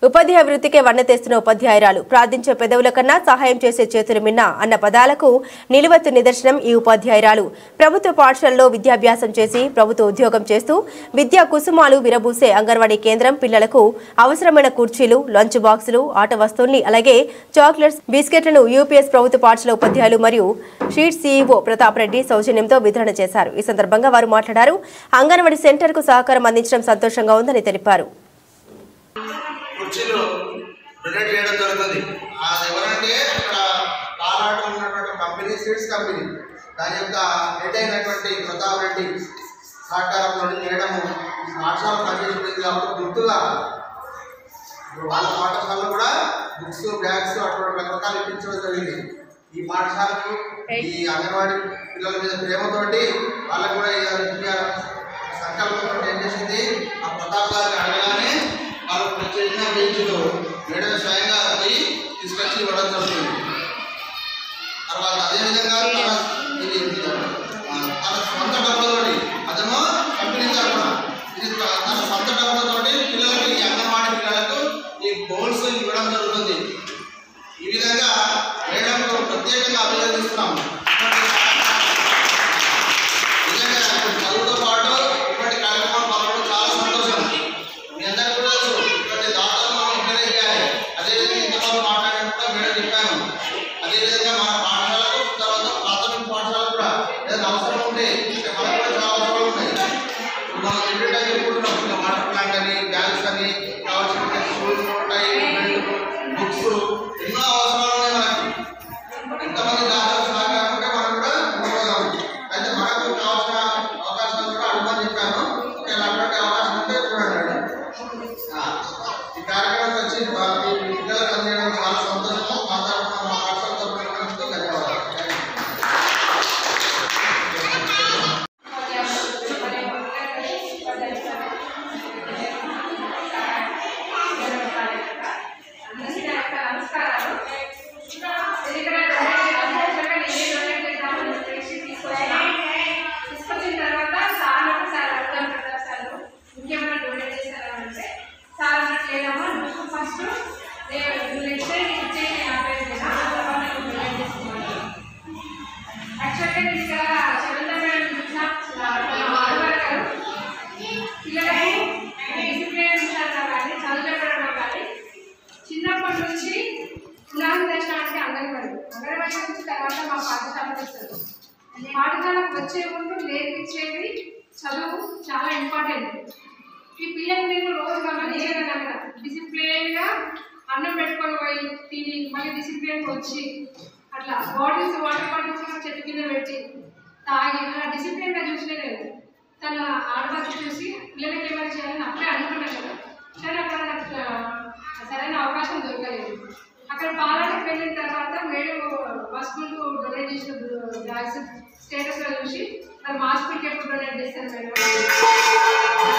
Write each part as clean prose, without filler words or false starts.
ఉపాధ్యాయ వృత్తికే వన్నె తెస్తున్న ఉపాధ్యాయురాలు ప్రార్థించే పెదవుల కన్నా సహాయం చేసే చేతులు మిన్న అన్న పదాలకు నిలువెత్తు నిదర్శనం ఈ ఉపాధ్యాయురాలు. ప్రభుత్వ పాఠశాలలో విద్యాభ్యాసం చేసి ప్రభుత్వ ఉద్యోగం చేస్తూ విద్యా కుసుమాలు విరబూసే అంగన్వాడీ కేంద్రం పిల్లలకు అవసరమైన కుర్చీలు, లంచ్ బాక్సులు, ఆట వస్తువుల్ని అలాగే చాక్లెట్స్, బిస్కెట్లను యూపీఎస్ ప్రభుత్వ పాఠశాల ఉపాధ్యాయులు మరియు షీట్ సీఈఓ ప్రతాప్ రెడ్డి సౌజన్యంతో వితరణ చేశారు. ఈ సందర్భంగా వారు మాట్లాడారు. అంగన్వాడీ సెంటర్ కు సహకారం అందించడం సంతోషంగా ఉందని తెలిపారు. కుర్చీలు డొనేట్ చేయడం జరుగుతుంది. అది ఎవరంటే ఇక్కడ పాలాటలో ఉన్నటువంటి కంపెనీ సీడ్స్ కంపెనీ దాని యొక్క హెడ్ అయినటువంటి ప్రతాప్ రెడ్డి సహకారంలో చేయడము పాఠశాల పనిచేస్తుంది. కాబట్టి గుర్తుగా వాళ్ళ పాఠశాలలో కూడా బుక్స్, బ్యాగ్స్ అటువంటి రకరకాలు ఇప్పించడం జరిగింది. ఈ పాఠశాలకు ఈ అంగన్వాడీ పిల్లల మీద ప్రేమతోటి వాళ్ళకు కూడా సంకల్పంతో ఏం చేసింది, ఆ ప్రతాప్ గారిని అడగగానే వాళ్ళు చేసిన బెంచ్లు మేడం స్వయంగా పోయి తీసుకొచ్చి ఇవ్వడం జరుగుతుంది. తర్వాత అదేవిధంగా తన సొంత డబ్బులతోటి అతను కంపెనీ తరఫున ఇది తన సొంత డబ్బులతోటి పిల్లలకి ఈ అంగన్వాడీ పిల్లలకు ఈ బౌల్స్ ఇవ్వడం జరుగుతుంది. ఈ విధంగా మేడంకు ప్రత్యేకంగా అభినందిస్తున్నాము. నిజంగా చదువుతో పాటు ఇటువంటి కార్యక్రమం పాల్గొనడం చాలా సంతోషం. మీ అందరికీ కూడా ఇటువంటి దాతలు మనం ఎంకరేజ్ చేయాలి. అదేవిధంగా ఇంతవరకు మాట్లాడినట్టు మేడం చెప్పాను. అదేవిధంగా మన పాఠశాలకు తర్వాత ప్రాథమిక పాఠశాలకు కూడా ఏదైనా అవసరం ఉంటే మనకు కూడా చాలా అవసరాలు ఉన్నాయి. మనం ఎవ్రీ టైం చెప్పుకుంటున్నాం వాటర్ ప్లాంట్ అని, బ్యాగ్స్ అని, కావాల్సిన షూస్, టై, బెల్ట్, బుక్స్, ఎన్నో అవసరాలు ఉన్నాయి మనకి. ఎంతమంది దాతలు సహకారం ఉంటే మనం కూడా ముందుకోగలం. అయితే మనకు కావాల్సిన అవకాశాలు కూడా అడుగుమని చెప్పాను. ఒకవేళ అటువంటి అవకాశం ఉంటే చూడండి. ఈ కార్యక్రమం వచ్చి పిల్లలకు అందించడం చాలా సంతోషము. మా తరఫున మా పాఠశాల తరఫున ధన్యవాదాలు. చిన్నప్పటి నుంచి పునరుద్ధరణ అంటే అంగన్వాడీ నుంచి తర్వాత మా పాఠశాలకు వస్తారు. పాఠశాలకు వచ్చే ముందు నేర్పించేది చదువు చాలా ఇంపార్టెంట్. ఈ పిల్లలు నేను రోజు గమనించేదనమాట. డిసిప్లిన్గా అన్నం పెట్టుకొని పోయి తిని మళ్ళీ డిసిప్లిన్కి వచ్చి అట్లా బాటిల్స్, వాటర్ బాటిల్స్ కూడా చెట్టు కింద పెట్టి తాగి అలా డిసిప్లిన్గా చూసినా లేదు. తన ఆడవాళ్ళు చూసి పిల్లలకి ఏమైనా చేయాలని అప్పుడే అనుకున్నాను కదా. కానీ అక్కడ నాకు సరైన అవకాశం దొరకలేదు. అక్కడ పాలనకు వెళ్ళిన తర్వాత మేడం మా స్కూల్కు డొనేట్ చేసిన బ్యాగ్స్ స్టేటస్లో చూసి మరి మా స్కూల్కి ఎప్పుడు డొనేట్ చేస్తాను మేడం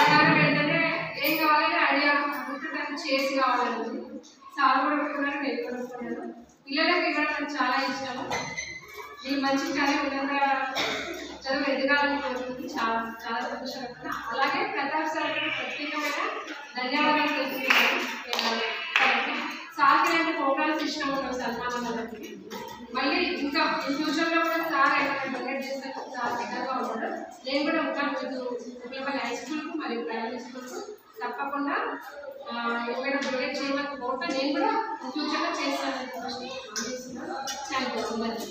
అలాగే వెంటనే ఏం కావాలని ఐడియా అనుకుంటే చేసి కావాలని చాలా కూడా పెట్టుకున్నాను. నేను కొనుక్కున్నాను. పిల్లలకు ఇవ్వడం నాకు చాలా ఇష్టము. ఈ మంచి కానీ విధంగా చదువు ఎదగాలని కోరుకుంటుంది. చాలా చాలా సంతోషంగా. అలాగే ప్రతాప్ సార్ ప్రత్యేకమైన ధన్యవాదాలు తెలుసుకున్నాను. సార్కి నేను ప్రోగ్రామ్స్ ఇష్టం ఉన్నాను సన్మానం వాళ్ళకి. మళ్ళీ ఇంకా ఈ ఫ్యూచర్లో కూడా సార్ ఏమైనా డొనేట్ చేస్తే చాలా దగ్గరగా ఉంటాడు. నేను కూడా ఉంటాను మీకు హై స్కూల్కు మరియు ప్రైమరీ స్కూల్కు తప్పకుండా ఏమైనా డొనేట్ చేయమని కోరుతా. నేను కూడా ఫ్యూచర్లో చేస్తాను. Thank you so much.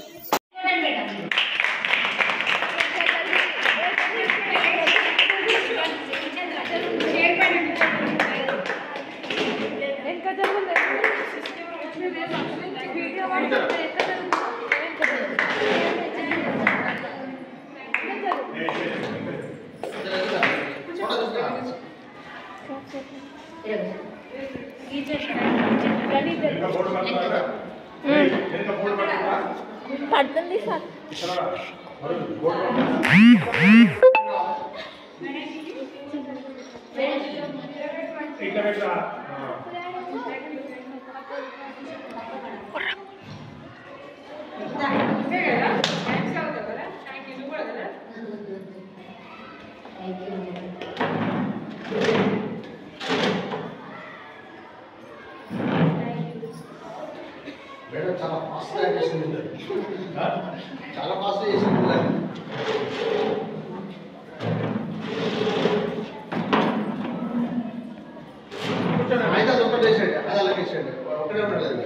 పడుతుంది సార్. మేడం చాలా ఫాస్ట్గా చేసింది, చాలా ఫాస్ట్గా చేసింది. అయితే అది ఒకటి వేసాడు, అది అలాగే వేసాడు, ఒకటే ఉండదు అది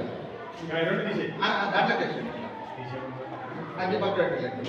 దాంట్లోకి వేసాడు, అది పక్కన పెట్టలేదు.